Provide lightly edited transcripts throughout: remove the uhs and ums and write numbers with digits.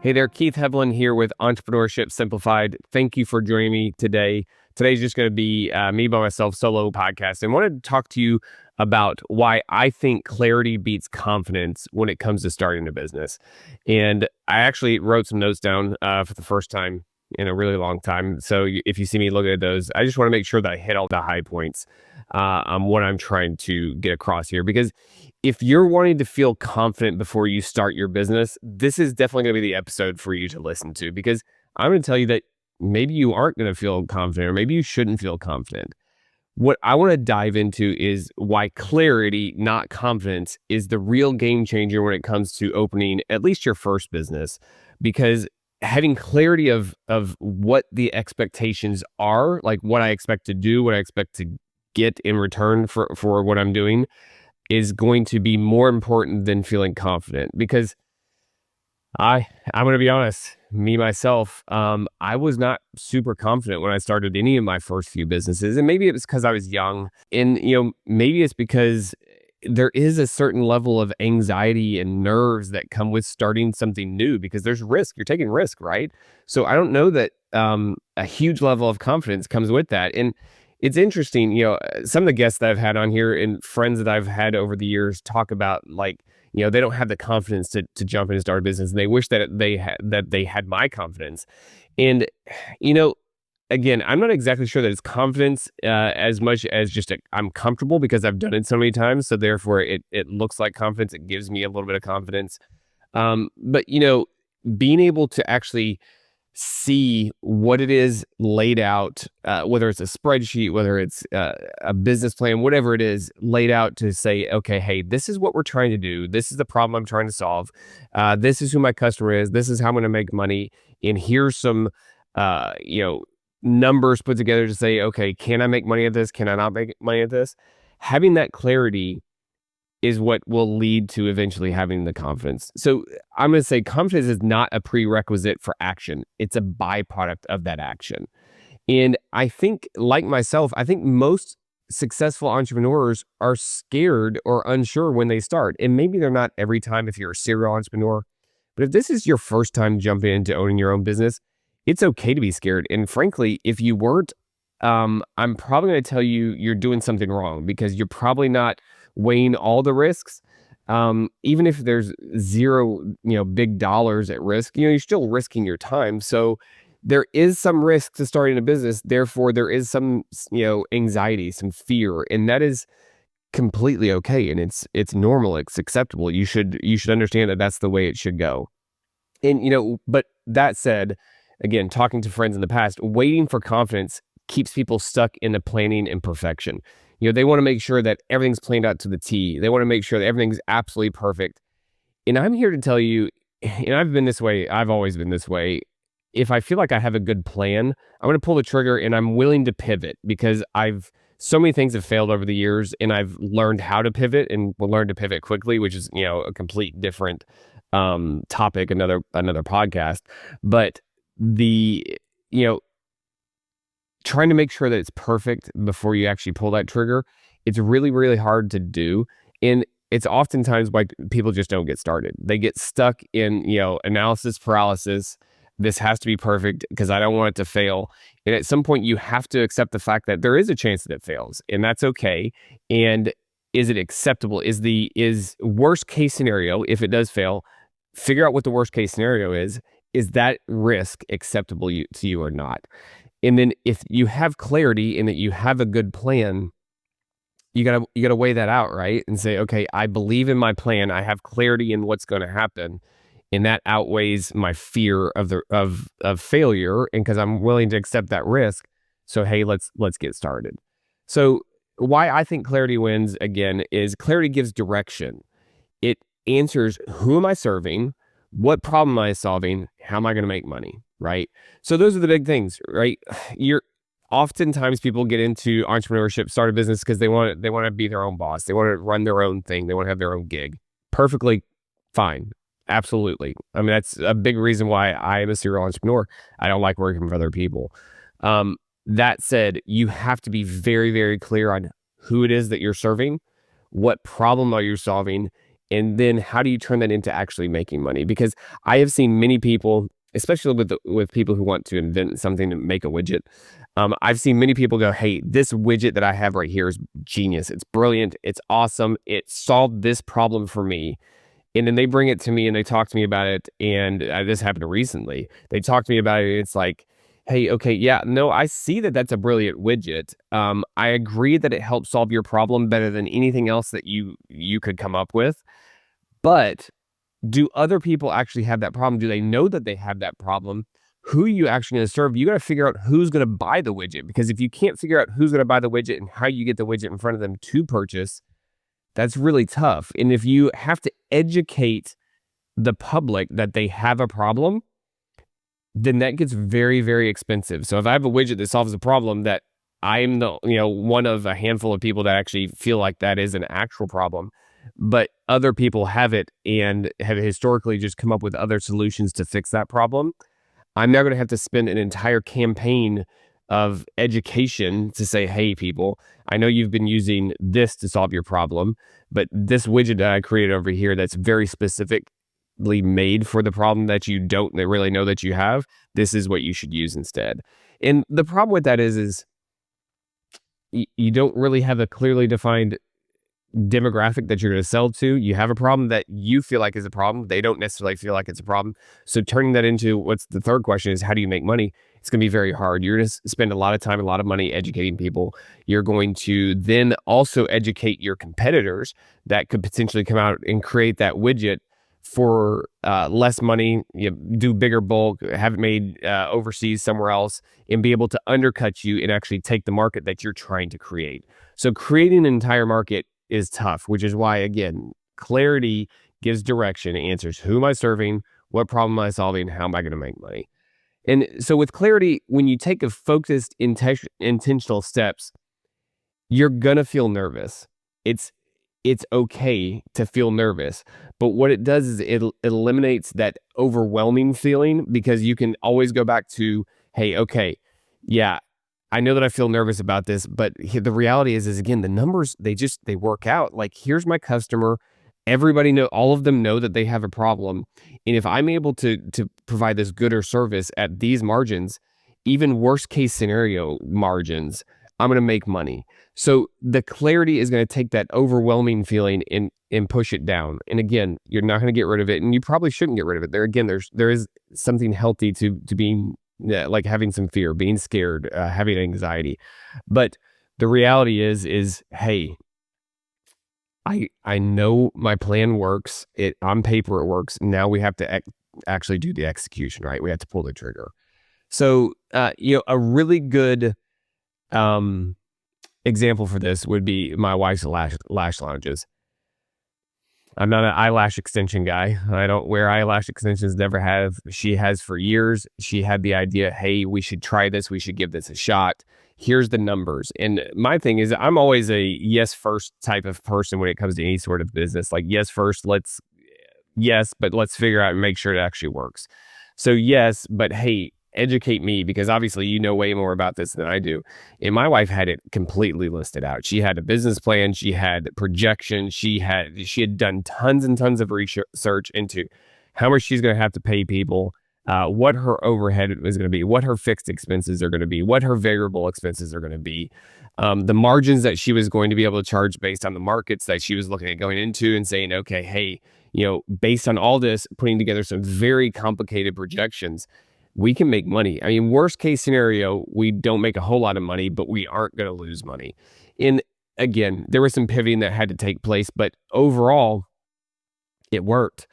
Hey there, Keith Hevlin here with Entrepreneurship Simplified. Thank you for joining me today. Today's just going to be me by myself solo podcast. And I wanted to talk to you about why I think clarity beats confidence when it comes to starting a business. And I actually wrote some notes down for the first time in a really long time. So if you see me looking at those, I just want to make sure that I hit all the high points on what I'm trying to get across here. Because if you're wanting to feel confident before you start your business, this is definitely going to be the episode for you to listen to, because I'm going to tell you that maybe you aren't going to feel confident, or maybe you shouldn't feel confident. What I want to dive into is why clarity, not confidence, is the real game changer when it comes to opening at least your first business. Because having clarity of what the expectations are, like what I expect to do, what I expect to get in return for what I'm doing, is going to be more important than feeling confident. Because I'm going to be honest, me myself, I was not super confident when I started any of my first few businesses. And maybe it was because I was young, and maybe it's because there is a certain level of anxiety and nerves that come with starting something new, because there's risk. You're taking risk, right? So I don't know that a huge level of confidence comes with that. And it's interesting, some of the guests that I've had on here and friends that I've had over the years talk about, like, they don't have the confidence to jump in and start a business, and they wish that they had my confidence. And again, I'm not exactly sure that it's confidence as much as just I'm comfortable, because I've done it so many times. So therefore, it looks like confidence. It gives me a little bit of confidence. But being able to actually see what it is laid out, whether it's a spreadsheet, whether it's a business plan, whatever it is laid out to say, okay, hey, this is what we're trying to do. This is the problem I'm trying to solve. This is who my customer is. This is how I'm going to make money. And here's some, numbers put together to say, okay, can I make money at this? Can I not make money at this? Having that clarity is what will lead to eventually having the confidence. So I'm going to say confidence is not a prerequisite for action. It's a byproduct of that action. And I think, like myself, I think most successful entrepreneurs are scared or unsure when they start. And maybe they're not every time if you're a serial entrepreneur. But if this is your first time jumping into owning your own business, it's okay to be scared. And frankly, if you weren't, I'm probably going to tell you you're doing something wrong, because you're probably not weighing all the risks. Even if there's zero, big dollars at risk, you're still risking your time. So there is some risk to starting a business. Therefore, there is some, anxiety, some fear, and that is completely okay. And it's normal. It's acceptable. You should understand that that's the way it should go. And, but that said, again, talking to friends in the past, waiting for confidence keeps people stuck in the planning and perfection. They want to make sure that everything's planned out to the T. They want to make sure that everything's absolutely perfect. And I'm here to tell you, and I've been this way, I've always been this way. If I feel like I have a good plan, I'm going to pull the trigger, and I'm willing to pivot, because so many things have failed over the years, and I've learned how to pivot, and will learn to pivot quickly, which is, a complete different topic, another podcast. But trying to make sure that it's perfect before you actually pull that trigger, it's really, really hard to do. And it's oftentimes why people just don't get started. They get stuck in, analysis paralysis. This has to be perfect because I don't want it to fail. And at some point you have to accept the fact that there is a chance that it fails, and that's okay. And is it acceptable? Is worst case scenario, if it does fail, figure out what the worst case scenario is. Is that risk acceptable to you or not? And then if you have clarity and that you have a good plan, you gotta weigh that out, right? And say, okay, I believe in my plan. I have clarity in what's going to happen, and that outweighs my fear of failure. And because I'm willing to accept that risk, so hey, let's get started. So why I think clarity wins again is clarity gives direction. It answers, who am I serving? What problem am I solving? How am I going to make money? Right? So those are the big things, right? Oftentimes people get into entrepreneurship, start a business because they want to be their own boss. They want to run their own thing. They want to have their own gig. Perfectly fine. Absolutely. I mean, that's a big reason why I am a serial entrepreneur. I don't like working for other people. That said, you have to be very, very clear on who it is that you're serving, what problem are you solving, And then how do you turn that into actually making money? Because I have seen many people, especially with people who want to invent something to make a widget. I've seen many people go, "Hey, this widget that I have right here is genius. It's brilliant. It's awesome. It solved this problem for me." And then they bring it to me and they talk to me about it. And this happened recently. They talk to me about it. And it's like, hey, okay, yeah, no, I see that that's a brilliant widget. I agree that it helps solve your problem better than anything else that you could come up with. But do other people actually have that problem? Do they know that they have that problem? Who are you actually going to serve? You got to figure out who's going to buy the widget, because if you can't figure out who's going to buy the widget and how you get the widget in front of them to purchase, that's really tough. And if you have to educate the public that they have a problem, then that gets very, very expensive. So if I have a widget that solves a problem that I'm the, one of a handful of people that actually feel like that is an actual problem, but other people have it and have historically just come up with other solutions to fix that problem, I'm now going to have to spend an entire campaign of education to say, hey, people, I know you've been using this to solve your problem, but this widget that I created over here that's very specifically made for the problem that you don't really know that you have, this is what you should use instead. And the problem with that is you don't really have a clearly defined demographic that you're going to sell to. You have a problem that you feel like is a problem. They don't necessarily feel like it's a problem. So turning that into, what's the third question is, how do you make money? It's going to be very hard. You're going to spend a lot of time, a lot of money educating people. You're going to then also educate your competitors that could potentially come out and create that widget for less money, do bigger bulk, have it made overseas somewhere else, and be able to undercut you and actually take the market that you're trying to create. So creating an entire market is tough, which is why, again, clarity gives direction, answers who am I serving, what problem am I solving, how am I going to make money. And so with clarity, when you take a focused, intentional steps, you're going to feel nervous. It's okay to feel nervous, but what it does is it eliminates that overwhelming feeling, because you can always go back to, hey, okay, yeah, I know that I feel nervous about this, but the reality is again, the numbers, they work out. Like, here's my customer. All of them know that they have a problem. And if I'm able to provide this good or service at these margins, even worst case scenario margins, I'm going to make money. So the clarity is going to take that overwhelming feeling and push it down. And again, you're not going to get rid of it, and you probably shouldn't get rid of it. There is something healthy to being, like having some fear, being scared, having anxiety. But the reality is, hey, I know my plan works. It on paper it works. Now we have to actually do the execution, right? We have to pull the trigger. So, a really good example for this would be my wife's lash lounges. I'm not an eyelash extension guy. I don't wear eyelash extensions, never have. She has for years. She had the idea, hey, we should try this. We should give this a shot. Here's the numbers. And my thing is, I'm always a yes first type of person when it comes to any sort of business. Like, yes first, but let's figure out and make sure it actually works. So yes, but hey, educate me, because obviously you know way more about this than I do. And my wife had it completely listed out. She had a business plan, she had projections, she had done tons and tons of research into how much she's going to have to pay people, what her overhead was going to be, what her fixed expenses are going to be, what her variable expenses are going to be, the margins that she was going to be able to charge based on the markets that she was looking at going into, and saying, okay, hey, based on all this, putting together some very complicated projections, we can make money. I mean, worst case scenario, we don't make a whole lot of money, but we aren't going to lose money. And again, there was some pivoting that had to take place, but overall, it worked.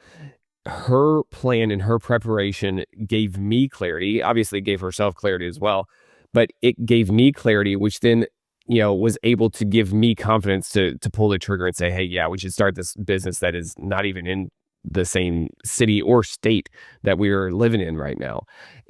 Her plan and her preparation gave me clarity, obviously gave herself clarity as well, but it gave me clarity, which then, was able to give me confidence to pull the trigger and say, hey, yeah, we should start this business that is not even in the same city or state that we are living in right now.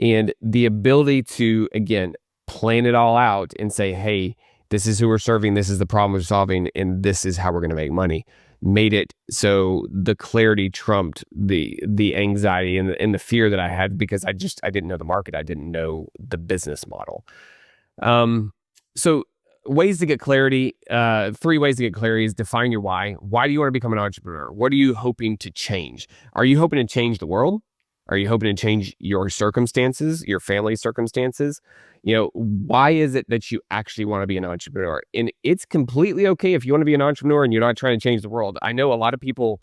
And the ability to, again, plan it all out and say, hey, this is who we're serving, this is the problem we're solving, and this is how we're going to make money, made it so the clarity trumped the anxiety and the fear that I had, because I didn't know the market. I didn't know the business model. So ways to get clarity, 3 ways to get clarity is define your why. Why do you want to become an entrepreneur? What are you hoping to change? Are you hoping to change the world? Are you hoping to change your circumstances, your family circumstances? Why is it that you actually want to be an entrepreneur? And it's completely okay if you want to be an entrepreneur and you're not trying to change the world. I know a lot of people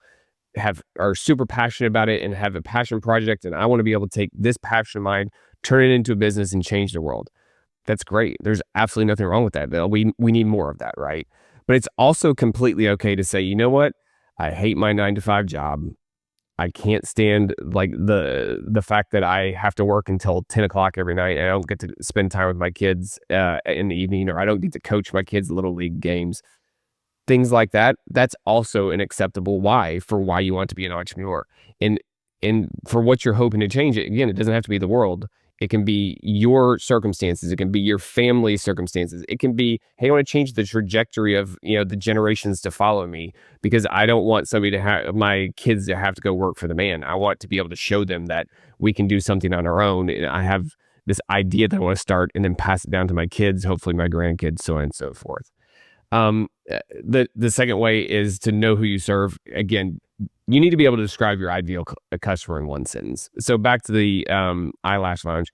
are super passionate about it and have a passion project, and I want to be able to take this passion of mine, turn it into a business and change the world. That's great. There's absolutely nothing wrong with that. We need more of that, right? But it's also completely okay to say, you know what? I hate my 9 to 5 job. I can't stand like the fact that I have to work until 10 o'clock every night and I don't get to spend time with my kids in the evening, or I don't get to coach my kids' little league games. Things like that. That's also an acceptable why for why you want to be an entrepreneur. And for what you're hoping to change, it again, it doesn't have to be the world. It can be your circumstances. It can be your family circumstances. It can be, hey, I want to change the trajectory of the generations to follow me, because I don't want somebody to have my kids to have to go work for the man. I want to be able to show them that we can do something on our own. And I have this idea that I want to start and then pass it down to my kids, hopefully my grandkids, so on and so forth. The second way is to know who you serve. Again, you need to be able to describe your ideal customer in one sentence. So back to the eyelash lounge.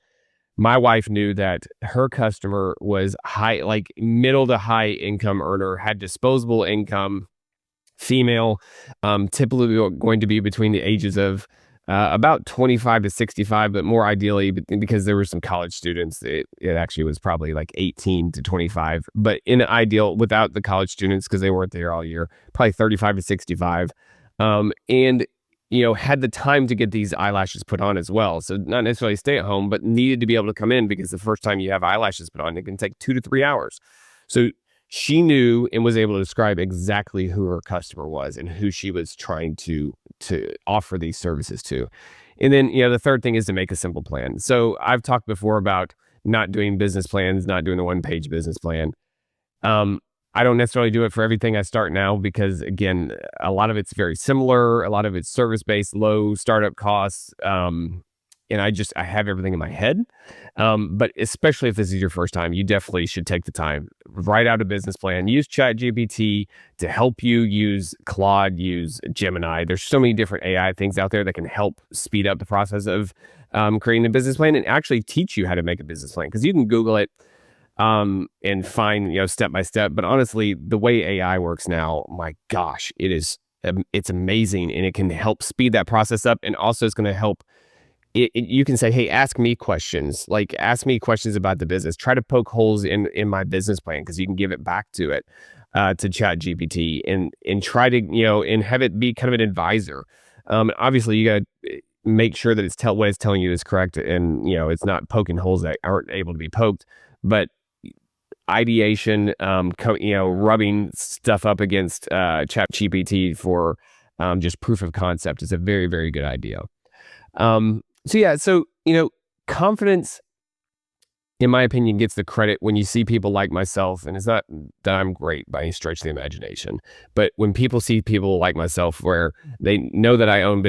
My wife knew that her customer was high, like middle to high income earner, had disposable income, female, typically going to be between the ages of about 25 to 65, but more ideally, because there were some college students, it actually was probably like 18 to 25. But in an ideal, without the college students, because they weren't there all year, probably 35 to 65. And had the time to get these eyelashes put on as well. So not necessarily stay at home, but needed to be able to come in, because the first time you have eyelashes put on, it can take 2 to 3 hours. So she knew and was able to describe exactly who her customer was and who she was trying to offer these services to. And then, the third thing is to make a simple plan. So I've talked before about not doing business plans, not doing the 1-page business plan. I don't necessarily do it for everything I start now, because again, a lot of it's very similar. A lot of it's service-based, low startup costs. And I have everything in my head. But especially if this is your first time, you definitely should take the time, write out a business plan, use ChatGPT to help you, use Claude, use Gemini. There's so many different AI things out there that can help speed up the process of creating a business plan and actually teach you how to make a business plan. Because you can Google it and find, step by step. But honestly, the way AI works now, my gosh, it's amazing, and it can help speed that process up. And also it's going to help. You can say, hey, ask me questions, ask me questions about the business. Try to poke holes in my business plan, because you can give it back to it, to ChatGPT, and try to, and have it be kind of an advisor. Obviously, you got to make sure that what it's telling you is correct, and, it's not poking holes that aren't able to be poked. But ideation, rubbing stuff up against ChatGPT for just proof of concept is a very, very good idea. So confidence, in my opinion, gets the credit when you see people like myself, and it's not that I'm great by any stretch of the imagination, but when people see people like myself, where they know that I own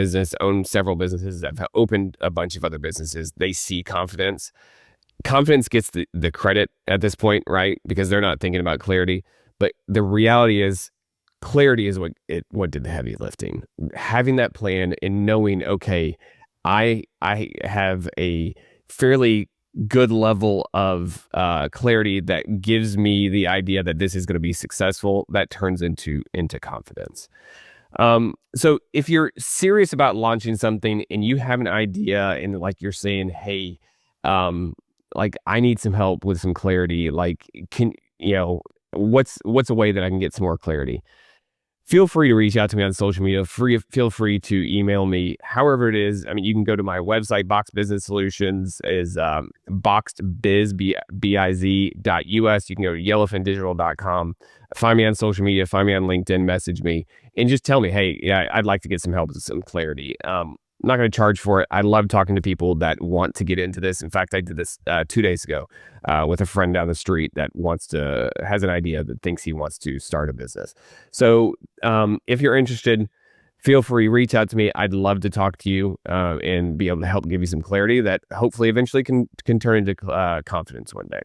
several businesses, I've opened a bunch of other businesses, they see confidence. Confidence gets the credit at this point, right? Because they're not thinking about clarity. But the reality is, clarity is what did the heavy lifting. Having that plan and knowing, okay, I have a fairly good level of clarity that gives me the idea that this is going to be successful. That turns into confidence. So if you're serious about launching something and you have an idea, and you're saying, hey, I need some help with some clarity, what's a way that I can get some more clarity? Feel free to reach out to me on social media. Feel free to email me. However it is, you can go to my website. Box Business Solutions is boxedbiz, biz.us. You can go to yellowfindigital.com. Find me on social media. Find me on LinkedIn. Message me and just tell me, hey, yeah, I'd like to get some help with some clarity. I'm not going to charge for it. I love talking to people that want to get into this. In fact, I did this 2 days ago with a friend down the street that has an idea, that thinks he wants to start a business. So if you're interested, feel free, reach out to me. I'd love to talk to you and be able to help give you some clarity that hopefully eventually can turn into confidence one day.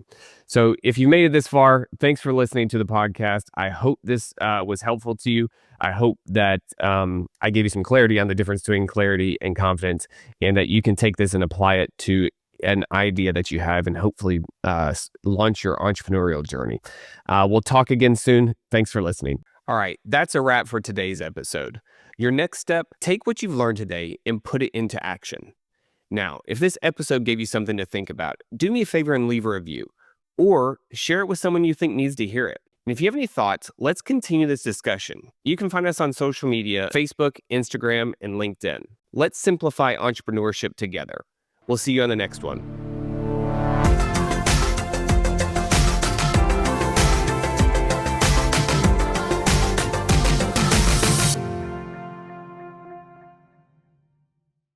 So if you made it this far, thanks for listening to the podcast. I hope this was helpful to you. I hope that I gave you some clarity on the difference between clarity and confidence, and that you can take this and apply it to an idea that you have and hopefully launch your entrepreneurial journey. We'll talk again soon. Thanks for listening. All right, that's a wrap for today's episode. Your next step, take what you've learned today and put it into action. Now, if this episode gave you something to think about, do me a favor and leave a review, or share it with someone you think needs to hear it. And if you have any thoughts, let's continue this discussion. You can find us on social media, Facebook, Instagram, and LinkedIn. Let's simplify entrepreneurship together. We'll see you on the next one.